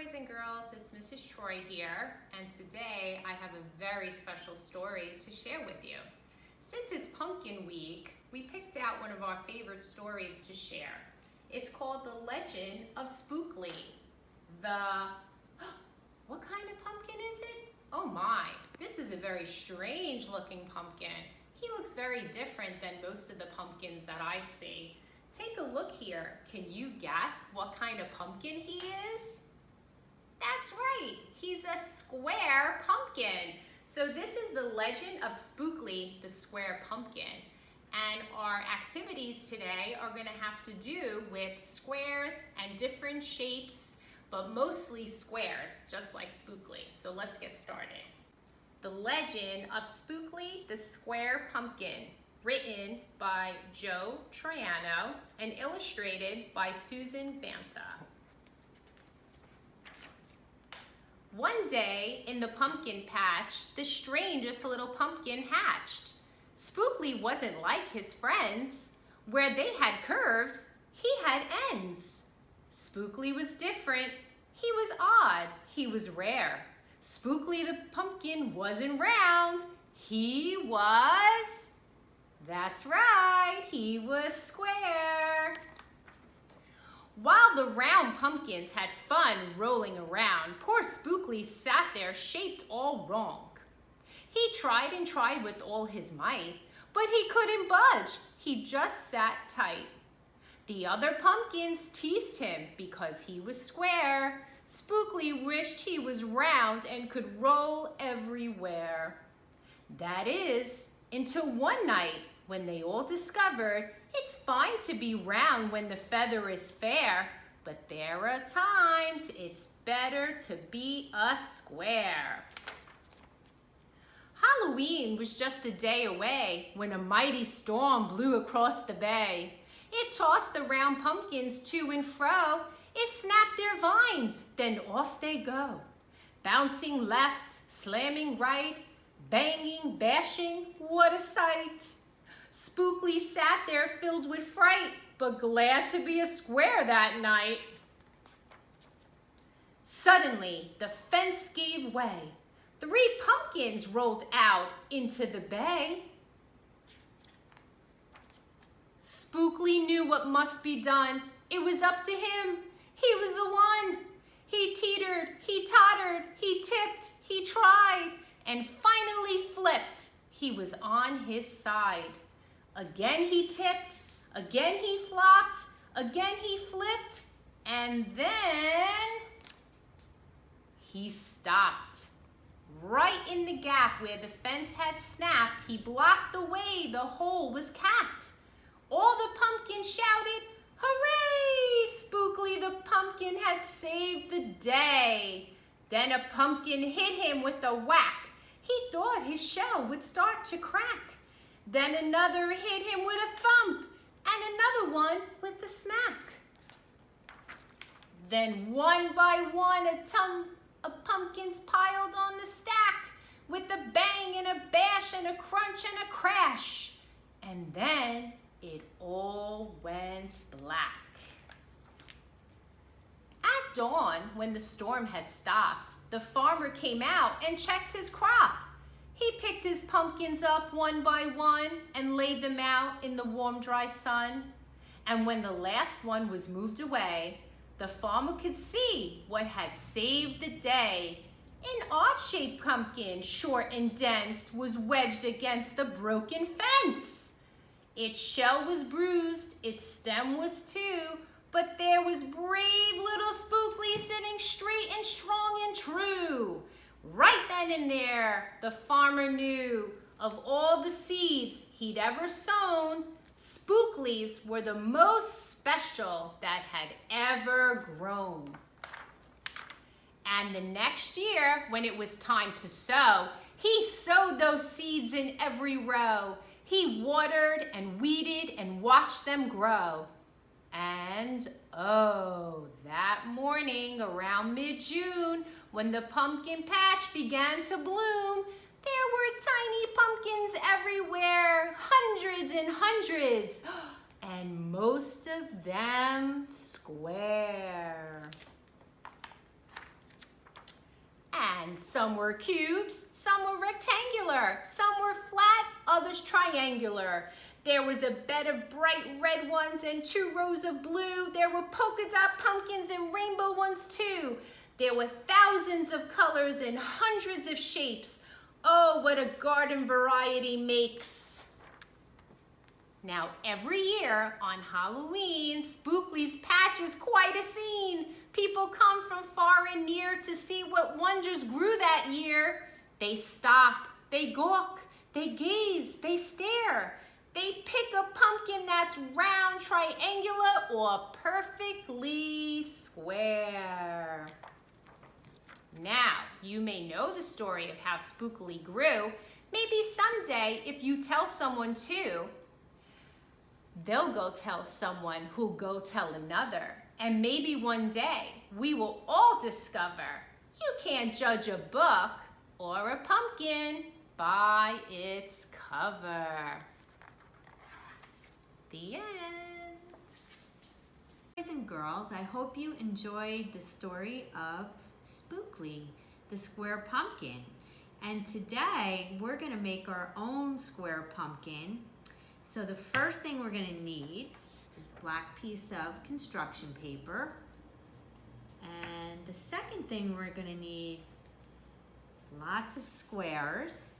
boys and girls, it's Mrs. Troy here, and today I have a very special story to share with you. Since it's Pumpkin Week, we picked out one of our favorite stories to share. It's called The Legend of Spookly. What kind of pumpkin is it? Oh my, this is a very strange looking pumpkin. He looks very different than most of the pumpkins that I see. Take a look here. Can you guess what kind of pumpkin he is? That's right, he's a square pumpkin. So this is the legend of Spookly, the square pumpkin. And our activities today are going to have to do with squares and different shapes, but mostly squares, just like Spookly. So let's get started. The Legend of Spookly, the Square Pumpkin, written by Joe Troiano and illustrated by Susan Banta. One day in the pumpkin patch, the strangest little pumpkin hatched. Spookly wasn't like his friends. Where they had curves, he had ends. Spookly was different. He was odd. He was rare. Spookly the pumpkin wasn't round. He was... That's right, he was square. While the round pumpkins had fun rolling around, poor Spookly sat there shaped all wrong. He tried and tried with all his might, but he couldn't budge. He just sat tight. The other pumpkins teased him because he was square. Spookly wished he was round and could roll everywhere. That is, until one night, when they all discovered it's fine to be round when the feather is fair, but there are times it's better to be a square. Halloween was just a day away when a mighty storm blew across the bay. It tossed the round pumpkins to and fro. It snapped their vines, then off they go. Bouncing left, slamming right, banging, bashing, what a sight. Spookly sat there filled with fright, but glad to be a square that night. Suddenly, the fence gave way. 3 pumpkins rolled out into the bay. Spookly knew what must be done. It was up to him. He was the one. He teetered, he tottered, he tipped, he tried, and finally flipped. He was on his side. Again he tipped, again he flopped, again he flipped, and then he stopped. Right in the gap where the fence had snapped, he blocked the way the hole was capped. All the pumpkins shouted, "Hooray! Spookly the pumpkin had saved the day." Then a pumpkin hit him with a whack. He thought his shell would start to crack. Then another hit him with a thump, and another one with a smack. Then one by one a ton of pumpkins piled on the stack, with a bang and a bash and a crunch and a crash. And then it all went black. At dawn, when the storm had stopped, the farmer came out and checked his crop. He picked his pumpkins up one by one and laid them out in the warm, dry sun. And when the last one was moved away, the farmer could see what had saved the day. An odd-shaped pumpkin, short and dense, was wedged against the broken fence. Its shell was bruised, its stem was too, but there was brave little Spookly sitting straight and strong and true. Right then and there, the farmer knew of all the seeds he'd ever sown, Spookly's were the most special that had ever grown. And the next year, when it was time to sow, he sowed those seeds in every row. He watered and weeded and watched them grow. And oh, that morning around mid-June, when the pumpkin patch began to bloom, there were tiny pumpkins everywhere, hundreds and hundreds, and most of them square. Some were cubes, some were rectangular, some were flat, others triangular. There was a bed of bright red ones and 2 rows of blue. There were polka dot pumpkins and rainbow ones too. There were thousands of colors and hundreds of shapes. Oh, what a garden variety makes. Now, every year on Halloween, Spookly's Patch is quite a scene. People come from far and near to see what wonders grew that year. They stop, they gawk, they gaze, they stare. They pick a pumpkin that's round, triangular, or perfectly square. Now, you may know the story of how Spookily grew. Maybe someday, if you tell someone too, they'll go tell someone who'll go tell another. And maybe one day, we will all discover you can't judge a book or a pumpkin by its cover. The end. Boys and girls, I hope you enjoyed the story of Spookly, the square pumpkin. And today, we're gonna make our own square pumpkin. So the first thing we're gonna need is a black piece of construction paper. And the second thing we're gonna need is lots of squares.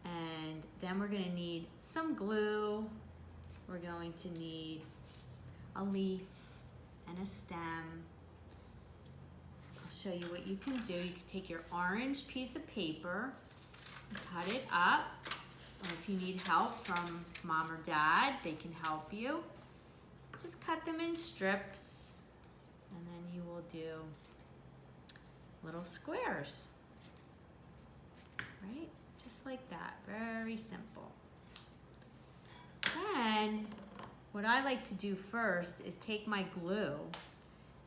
And then we're gonna need some glue. We're going to need a leaf and a stem. I'll show you what you can do. You can take your orange piece of paper and cut it up. Or if you need help from mom or dad, they can help you. Just cut them in strips, and then you will do little squares, right? Just like that, very simple. Then, what I like to do first is take my glue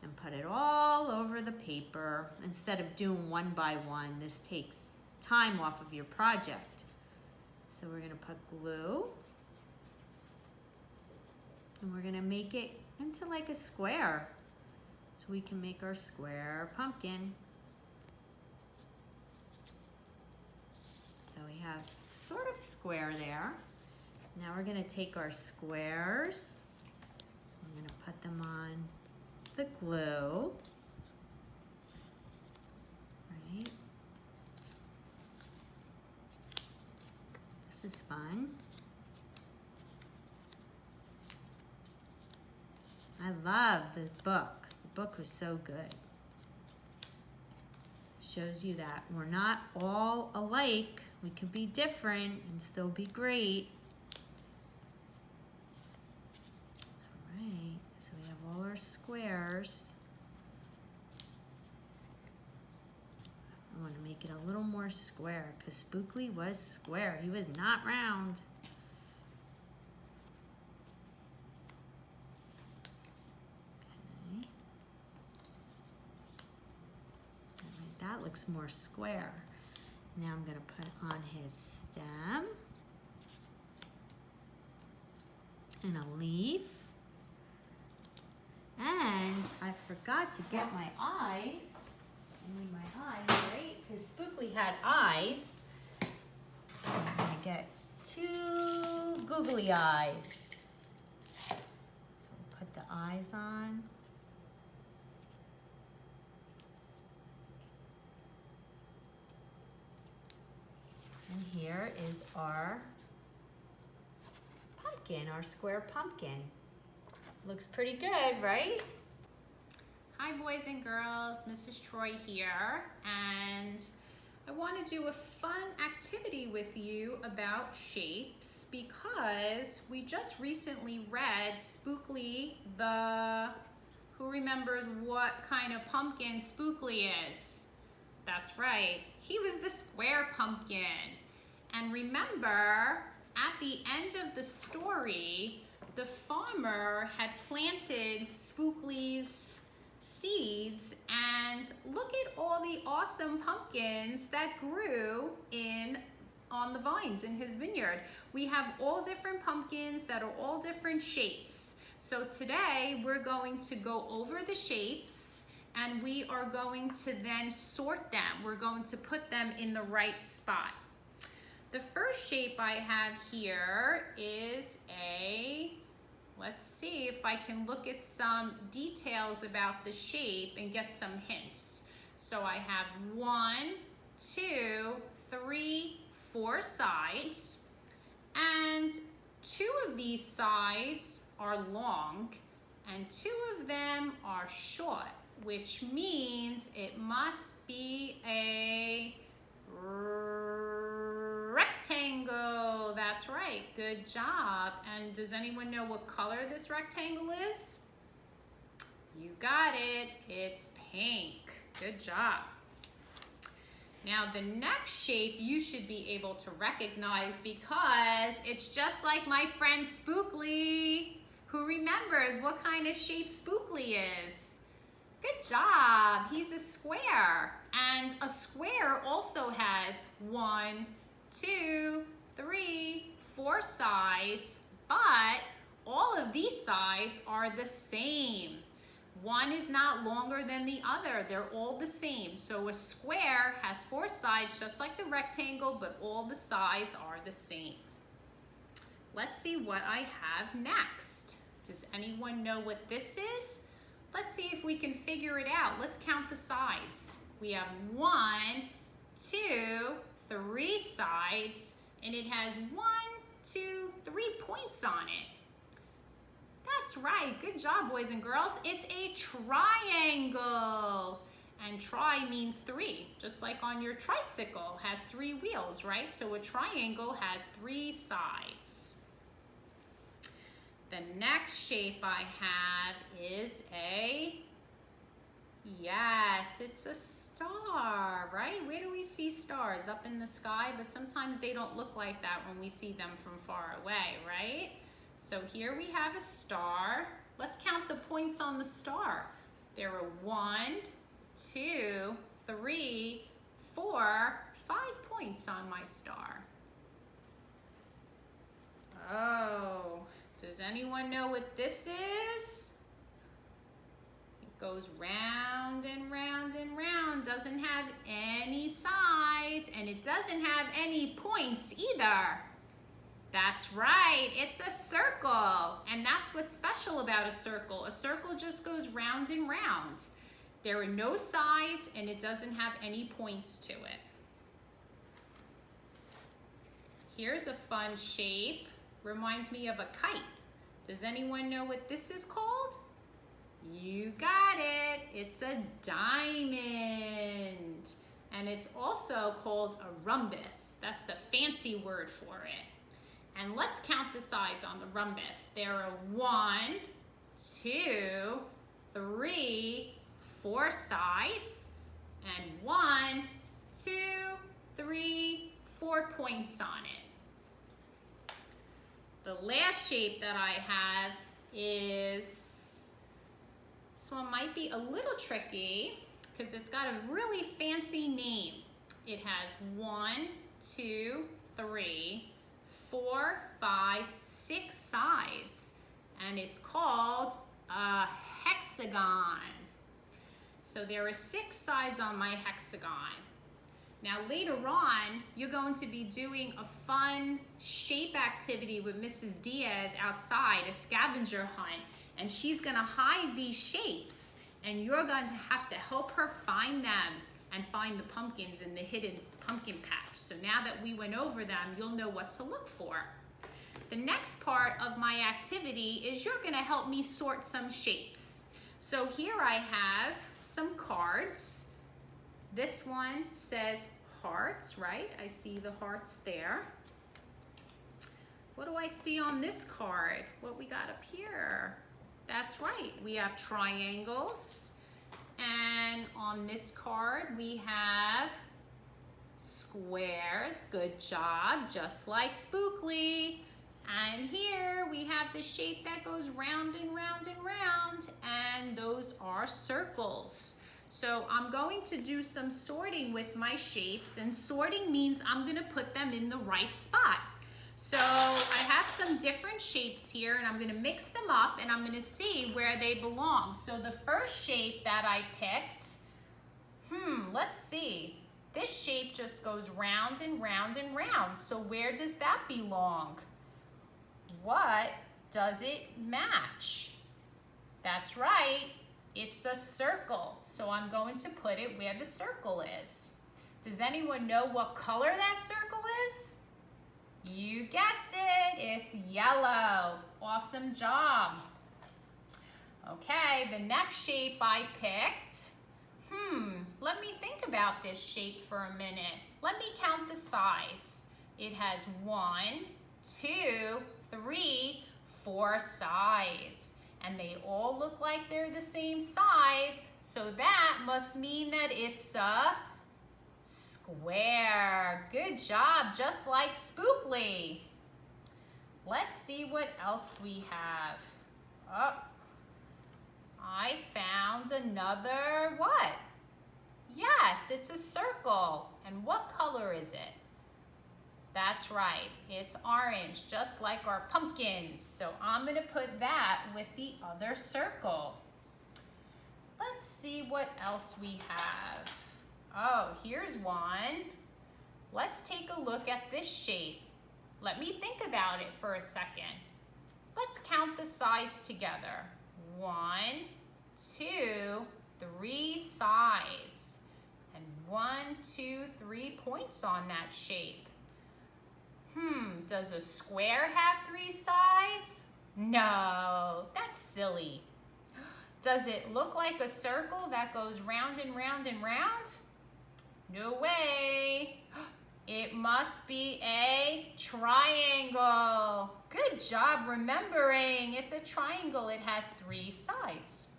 and put it all over the paper. Instead of doing one by one, this takes time off of your project. So we're gonna put glue, and we're gonna make it into like a square, so we can make our square pumpkin. So we have sort of a square there. Now we're gonna take our squares, I'm gonna put them on the glue, right? This is fun. I love the book. The book was so good. Shows you that we're not all alike. We can be different and still be great. All right, so we have all our squares. I want to make it a little more square because Spookly was square. He was not round. Okay. That looks more square. Now I'm going to put on his stem and a leaf. And I forgot to get my eyes. I need my eyes, right? Because Spookly had eyes. So I'm going to get 2 googly eyes. So we'll put the eyes on. And here is our pumpkin, our square pumpkin. Looks pretty good, right? Hi boys and girls, Mrs. Troy here, and I want to do a fun activity with you about shapes because we just recently read Spookly who remembers what kind of pumpkin Spookly is? That's right, he was the square pumpkin. And remember, at the end of the story, the farmer had planted Spookly's seeds, and look at all the awesome pumpkins that grew on the vines in his vineyard. We have all different pumpkins that are all different shapes. So today we're going to go over the shapes and we are going to then sort them. We're going to put them in the right spot. The first shape I have here is let's see if I can look at some details about the shape and get some hints. So I have 1, 2, 3, 4 sides, and 2 of these sides are long and 2 of them are short, which means it must be a rectangle. That's right, good job. And does anyone know what color this rectangle is? You got it, it's pink. Good job. Now the next shape you should be able to recognize because it's just like my friend Spookly. Who remembers what kind of shape Spookly is? Good job, he's a square. And a square also has 1, 2, 3, 4 sides, but all of these sides are the same. One is not longer than the other. They're all the same. So a square has 4 sides just like the rectangle, but all the sides are the same. Let's see what I have next. Does anyone know what this is? Let's see if we can figure it out. Let's count the sides. We have 1, 2, 3 sides, and it has 1, 2, 3 points on it. That's right, good job boys and girls. It's a triangle. And tri means 3, just like on your tricycle has 3 wheels, right? So a triangle has 3 sides. The next shape I have is yes, it's a star, right? Where do we see stars? Up in the sky, but sometimes they don't look like that when we see them from far away, right? So here we have a star. Let's count the points on the star. There are 1, 2, 3, 4, 5 points on my star. Oh, does anyone know what this is? It goes round and round and round, doesn't have any sides, and it doesn't have any points either. That's right, it's a circle, and that's what's special about a circle. A circle just goes round and round. There are no sides, and it doesn't have any points to it. Here's a fun shape. Reminds me of a kite. Does anyone know what this is called? You got it. It's a diamond. And it's also called a rhombus. That's the fancy word for it. And let's count the sides on the rhombus. There are 1, 2, 3, 4 sides, and 1, 2, 3, 4 points on it. The last shape that I have is, this one might be a little tricky because it's got a really fancy name. It has 1, 2, 3, 4, 5, 6 sides, and it's called a hexagon. So there are 6 sides on my hexagon. Now later on, you're going to be doing a fun shape activity with Mrs. Diaz outside, a scavenger hunt, and she's gonna hide these shapes, and you're going to have to help her find them and find the pumpkins in the hidden pumpkin patch. So now that we went over them, you'll know what to look for. The next part of my activity is you're gonna help me sort some shapes. So here I have some cards. This one says hearts, right? I see the hearts there. What do I see on this card? What we got up here? That's right, we have triangles. And on this card, we have squares. Good job, just like Spookly. And here we have the shape that goes round and round and round, and those are circles. So I'm going to do some sorting with my shapes, and sorting means I'm gonna put them in the right spot. So I have some different shapes here and I'm gonna mix them up and I'm gonna see where they belong. So the first shape that I picked, let's see. This shape just goes round and round and round. So where does that belong? What does it match? That's right, it's a circle. So I'm going to put it where the circle is. Does anyone know what color that circle is? You guessed it, it's yellow. Awesome job. Okay, the next shape I picked. Let me think about this shape for a minute. Let me count the sides. It has 1, 2, 3, 4 sides. And they all look like they're the same size. So that must mean that it's a square. Good job, just like Spookly. Let's see what else we have. Oh, I found another what? Yes, it's a circle. And what color is it? That's right, it's orange, just like our pumpkins. So I'm gonna put that with the other circle. Let's see what else we have. Oh, here's one. Let's take a look at this shape. Let me think about it for a second. Let's count the sides together. 1, 2, 3 sides. And 1, 2, 3 points on that shape. Does a square have 3 sides? No, that's silly. Does it look like a circle that goes round and round and round? No way. It must be a triangle. Good job remembering. It's a triangle. It has 3 sides.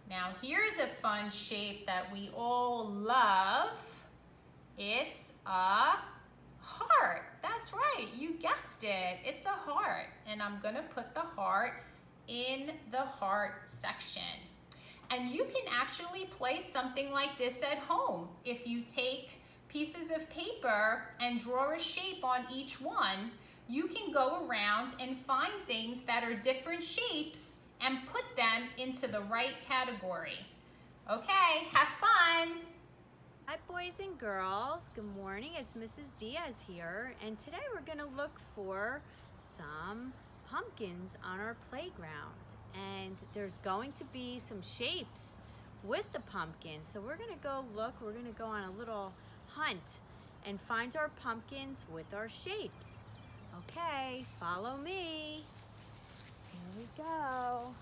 Now here's a fun shape that we all love. It's a heart. That's right, you guessed it. It's a heart. And I'm gonna put the heart in the heart section. And you can actually place something like this at home. If you take pieces of paper and draw a shape on each one, you can go around and find things that are different shapes and put them into the right category. Okay, have fun. Hi boys and girls, good morning, it's Mrs. Diaz here, and today we're gonna look for some pumpkins on our playground. And there's going to be some shapes with the pumpkins. So we're gonna go look, we're gonna go on a little hunt and find our pumpkins with our shapes. Okay, follow me. Here we go.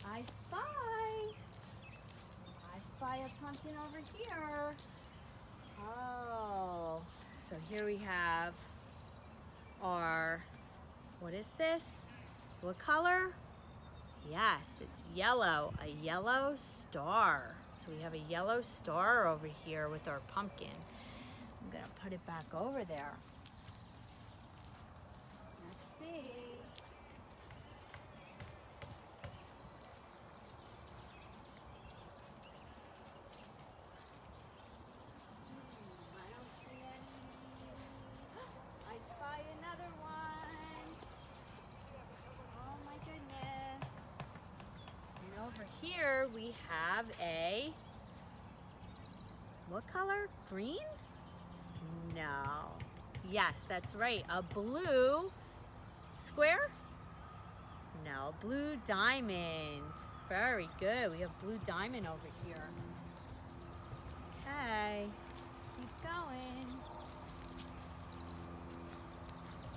I spy a pumpkin over here. Oh, so here we have our, what is this? What color? Yes, it's yellow, a yellow star. So we have a yellow star over here with our pumpkin. I'm gonna put it back over there. Let's see. I don't see any. I spy another one. Oh my goodness. And over here we have a, what color? Green? No. Yes, that's right. A blue square? No, blue diamond. Very good. We have blue diamond over here. Okay, let's keep going.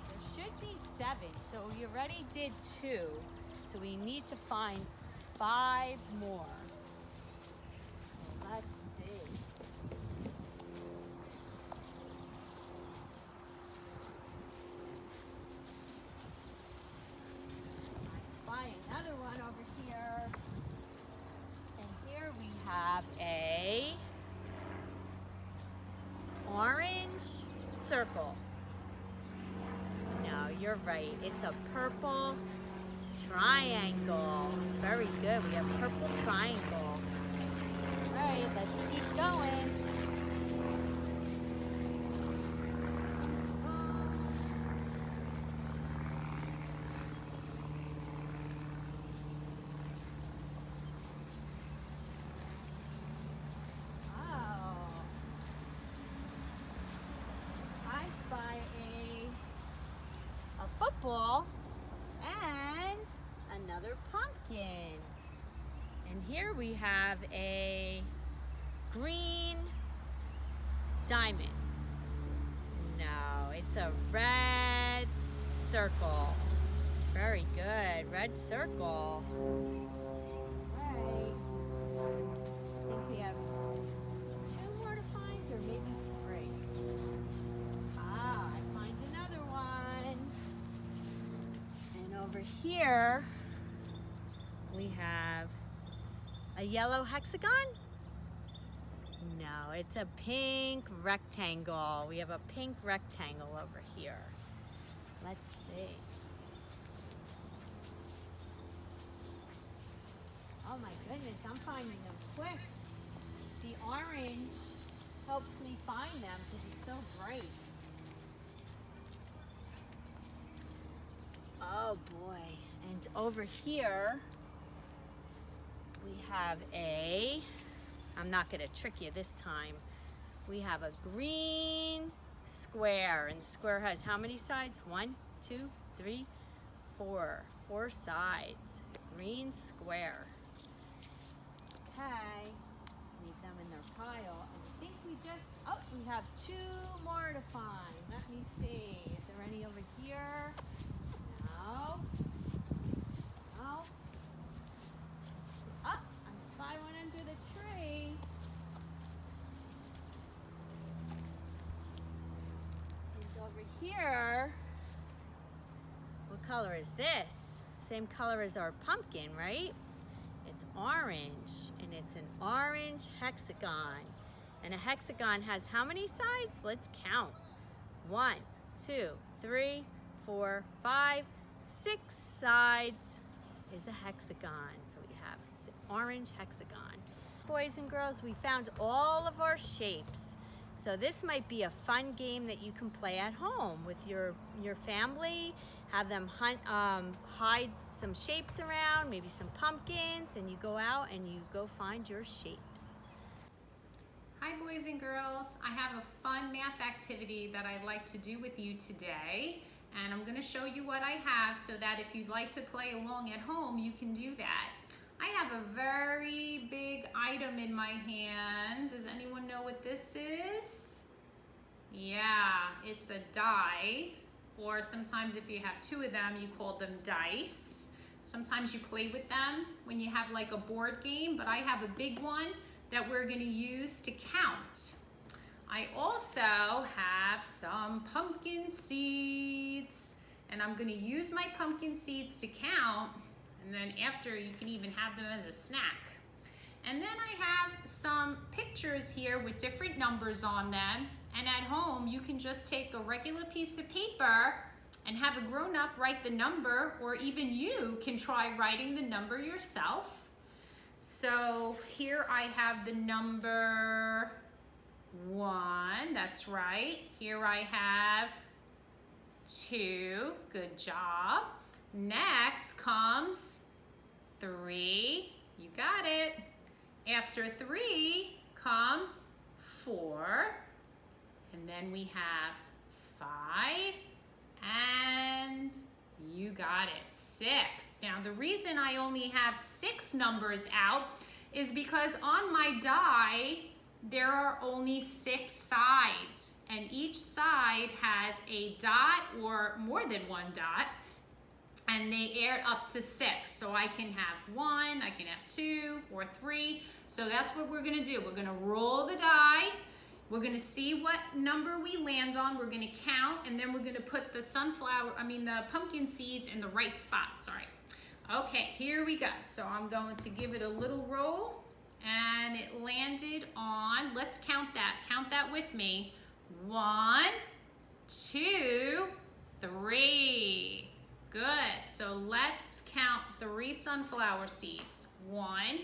There should be 7, so you already did 2. So we need to find 5 more. Let's see. I spy another one over here. And here we have a orange circle. No, you're right. It's a purple triangle. Very good. We have purple triangle. All right, let's keep going. circle and another pumpkin. And here we have a green diamond. No, it's a red circle. Very good, red circle. Right. I think we have 2 more to find, or maybe 3. I find another one. And over here, we have a yellow hexagon. No, it's a pink rectangle. We have a pink rectangle over here. Let's see. Oh my goodness, I'm finding them quick. The orange helps me find them because it's so bright. Oh boy. And over here, we have I'm not gonna trick you this time. We have a green square, and the square has how many sides? 1, 2, 3, 4. 4 sides. Green square. Okay, leave them in their pile. And I think we have 2 more to find. Let me see. Is there any over here? No. No. Oh, I spy one under the tree. And over here, what color is this? Same color as our pumpkin, right? It's orange, and it's an orange hexagon. And a hexagon has how many sides? Let's count. 1, 2, 3, 4, 5, 6 sides is a hexagon. So we have orange hexagon. Boys and girls, we found all of our shapes. So this might be a fun game that you can play at home with your family. Have them hide some shapes around, maybe some pumpkins, and you go out and you go find your shapes. Hi boys and girls, I have a fun math activity that I'd like to do with you today, and I'm going to show you what I have so that if you'd like to play along at home, you can do that. I have a very big item in my hand. Does anyone know what this is? Yeah, it's a die, or sometimes if you have 2 of them, you call them dice. Sometimes you play with them when you have like a board game, but I have a big one that we're going to use to count. I also have some pumpkin seeds, and I'm going to use my pumpkin seeds to count, and then after you can even have them as a snack. And then I have some pictures here with different numbers on them, and at home you can just take a regular piece of paper and have a grown-up write the number, or even you can try writing the number yourself. So here I have the number 1, that's right. Here I have 2, good job. Next comes 3, you got it. After 3 comes 4, and then we have 5, and you got it, 6. Now the reason I only have 6 numbers out is because on my die, there are only 6 sides, and each side has a dot or more than 1 dot, and they add up to 6. So I can have 1, I can have 2 or 3. So that's what we're gonna do. We're gonna roll the die. We're gonna see what number we land on. We're gonna count, and then we're gonna put the the pumpkin seeds in the right spot, sorry. Okay, here we go. So I'm going to give it a little roll, and it landed on, let's count that. Count that with me. 1, 2, 3. Good, so let's count 3 sunflower seeds. 1,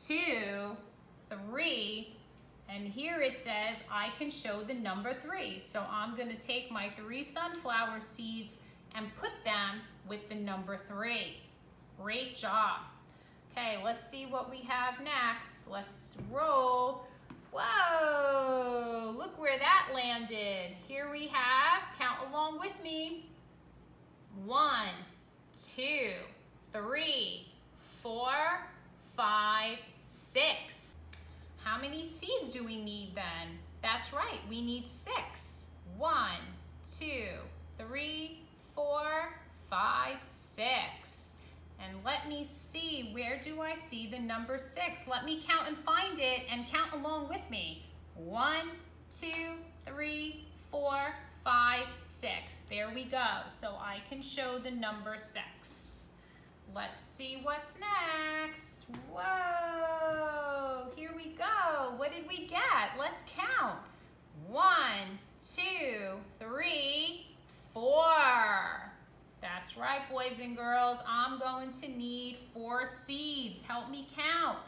2, 3, and here it says I can show the number 3. So I'm gonna take my 3 sunflower seeds and put them with the number 3. Great job. Okay, let's see what we have next. Let's roll. Whoa, look where that landed. Here we have, count along with me. 1, 2, 3, 4, 5, 6. How many seeds do we need then? That's right, we need 6. 1, 2, 3, 4, 5, 6. And let me see, where do I see the number 6? Let me count and find it and count along with me. 1, 2, 3, 4, 5, 6. There we go. So I can show the number 6. Let's see what's next. Whoa, here we go. What did we get? Let's count. 1, 2, 3, 4. That's right, boys and girls. I'm going to need 4 seeds. Help me count.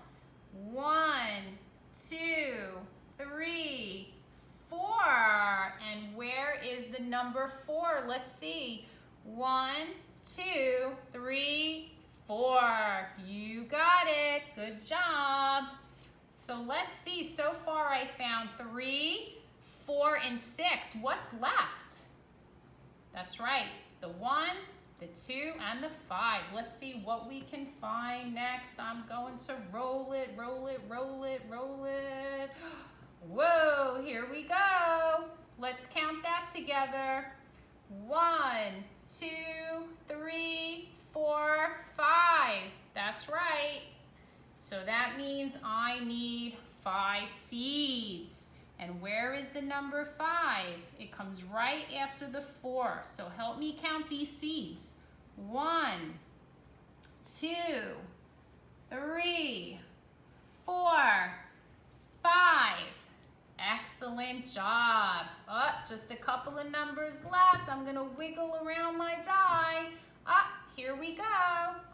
1, 2, 3, 4. And where is the number 4? Let's see. 1, 2, 3, 4. You got it. Good job. So let's see. So far I found 3, 4, and 6. What's left? That's right. The 1, the 2, and the 5. Let's see what we can find next. I'm going to roll it, roll it, roll it, roll it. Whoa, here we go. Let's count that together. 1, 2, 3, 4, 5. That's right. So that means I need 5 seeds. And where is the number 5? It comes right after the 4. So help me count these seeds. 1, 2, 3, 4, 5. Excellent job. Oh, just a couple of numbers left. I'm gonna wiggle around my die. Here we go.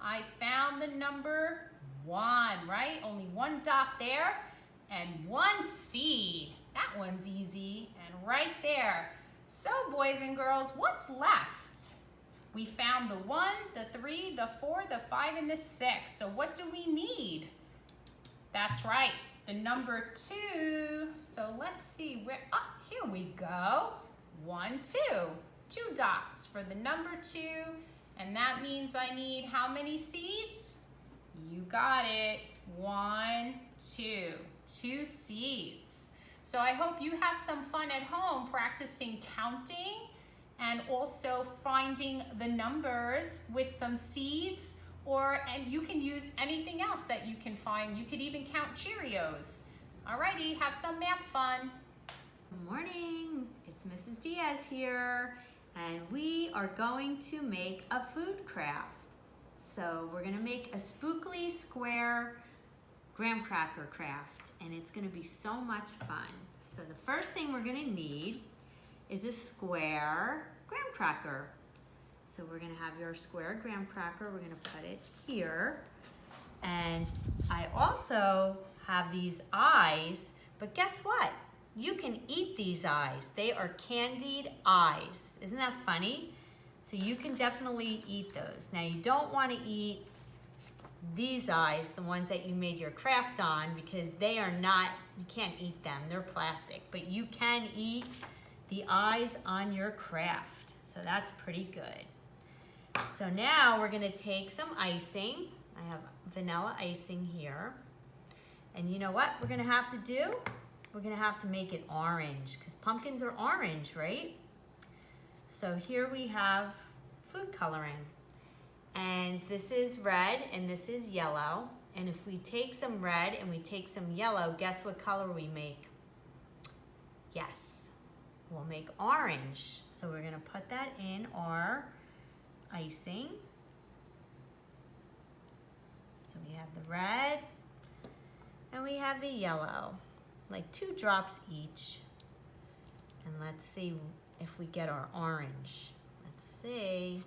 I found the number 1, right? Only 1 dot there and 1 seed. That one's easy and right there. So boys and girls, what's left? We found the 1, the 3, the 4, the 5, and the 6. So what do we need? That's right, the number 2. So let's see where, here we go. 1, 2. 2 dots for the number 2. And that means I need how many seeds? You got it. 1, 2. 2 seeds. So I hope you have some fun at home practicing counting and also finding the numbers with some seeds, and you can use anything else that you can find. You could even count Cheerios. Alrighty, have some math fun. Good morning, it's Mrs. Diaz here, and we are going to make a food craft. So we're gonna make a spookly square graham cracker craft, and it's gonna be so much fun. So the first thing we're gonna need is a square graham cracker. So we're gonna have your square graham cracker, we're gonna put it here. And I also have these eyes, but guess what? You can eat these eyes. They are candied eyes. Isn't that funny? So you can definitely eat those. Now you don't wanna eat these eyes, the ones that you made your craft on, because they are not, you can't eat them, they're plastic, but you can eat the eyes on your craft. So that's pretty good. So now we're gonna take some icing. I have vanilla icing here. And you know what we're gonna have to do? We're gonna have to make it orange, because pumpkins are orange, right? So here we have food coloring. And this is red and this is yellow. And if we take some red and we take some yellow, guess what color we make? Yes, we'll make orange. So we're gonna put that in our icing. So we have the red and we have the yellow, like 2 drops each. And let's see if we get our orange. Let's see.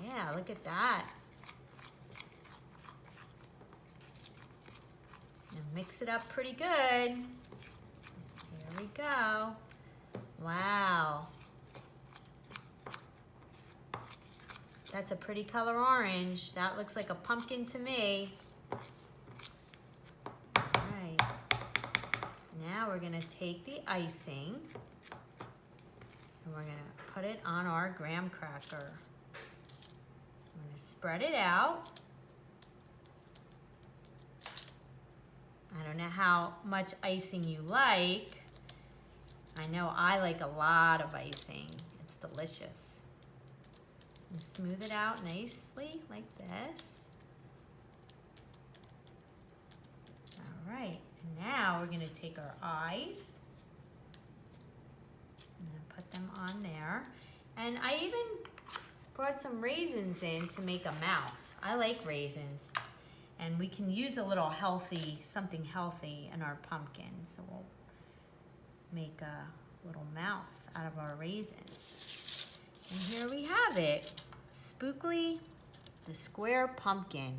Yeah, look at that. And mix it up pretty good. Here we go. Wow. That's a pretty color orange. That looks like a pumpkin to me. All right. Now we're gonna take the icing and we're gonna put it on our graham cracker. I'm gonna spread it out. I don't know how much icing you like. I know I like a lot of icing. It's delicious. And smooth it out nicely like this. All right, and now we're gonna take our eyes and put them on there. And I even brought some raisins in to make a mouth. I like raisins. And we can use a little healthy, something healthy in our pumpkin. So we'll make a little mouth out of our raisins. And here we have it, Spookly the Square Pumpkin.